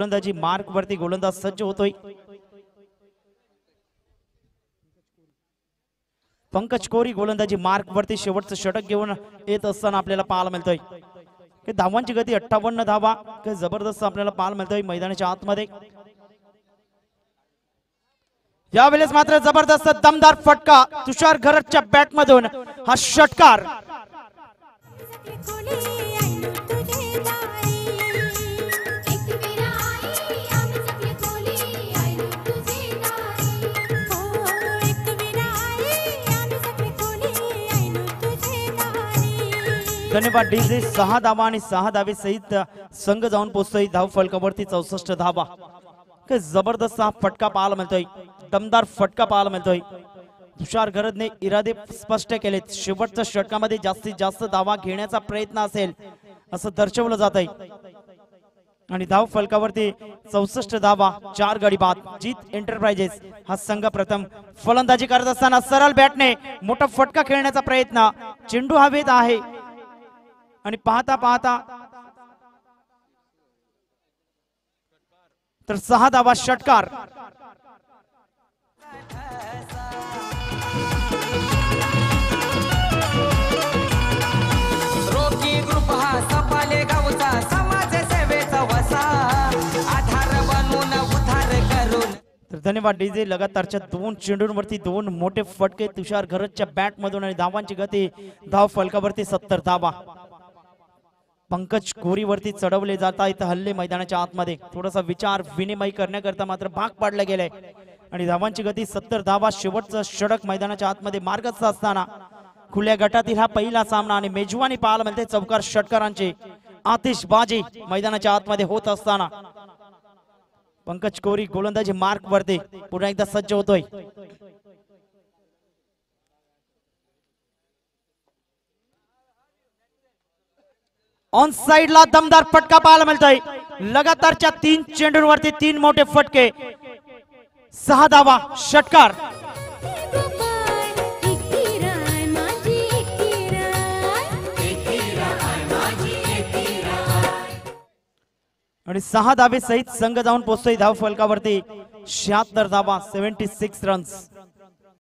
गोलंदाजी मार्क वरती गोलंदाज सज्ज होतोय। पंकज कोरी गोलंदाजी मार्क वरती शेवटचं षटक घेऊन येत असताना आपल्याला पाहायला मिळतोय की धावांची गती 58 धावा काय जबरदस्त आपल्याला पाहायला मिळतोय मैदानाच्या आतमध्ये। यावेळेस मात्र जबरदस्त दमदार फटका तुषार घरतच्या बॅट मधून हा षटकार। धन्यवाद डीजे। 6 धावा आणि 6 धावे सहित संघ जाऊन पोहोचतोय धाव फलकावरती 64 धावा। काय जबरदस्त हा फटका पाहायला मिळतोय, दमदार फटका पाहायला मिळतोय। तुषार घरतने इरादे स्पष्ट केलेत, शेवटच्या षटकामध्ये जास्तीत जास्त धावा घेण्याचा प्रयत्न असेल असं दर्शवलं जात आहे आणि धाव फलकावरती 64 धावा 4 गडी बाद। जीत एंटरप्राइजेस हा संघ प्रथम फलंदाजी करत असताना सरळ बॅटने मोठा फटका खेळण्याचा प्रयत्न, चेंडू हवेत आहे आणि पाहता पाहता तर 6 धावा षटकार। रोकी ग्रुप हा सपाले गावचा समाज सेवेचा वसा आधार बनून उधार करून। तर धन्यवाद डीजे। लगातारच्या 2 चेंडूंवरती 2 मोठे फटके तुषार घरतच्या बॅट मधून आणि धावांची गती धाव फलकावरती 70 धावा। पंकज कोरीवरती चढवले जात आहेत हल्ले मैदानाच्या आतमध्ये, थोडासा विचार विनिमय करण्याकरता मात्र भाग पाडला गेलाय आणि धावांची गती 70 धावा। शेवटचं षटक मैदानाच्या आतमध्ये मार्गस्थ असताना खुल्या गटातील हा पहिला सामना आणि मेजवानी पाहायला मिळते चौकार षटकारांची आतिषबाजी मैदानाच्या आतमध्ये होत असताना पंकज कोरी गोलंदाजी मार्क वरती पुन्हा एकदा सज्ज होतोय। ऑन साइडला दमदार फटका पाहायला मिळतोय। लगातारच्या 3 चेंडूंवरती 3 मोठे फटके, 6 धावा षटकार। आणि 6 धावे सहित संघ जाऊन पोहोचतोय धाव फलकावरती 76 धावा 76 रन्स।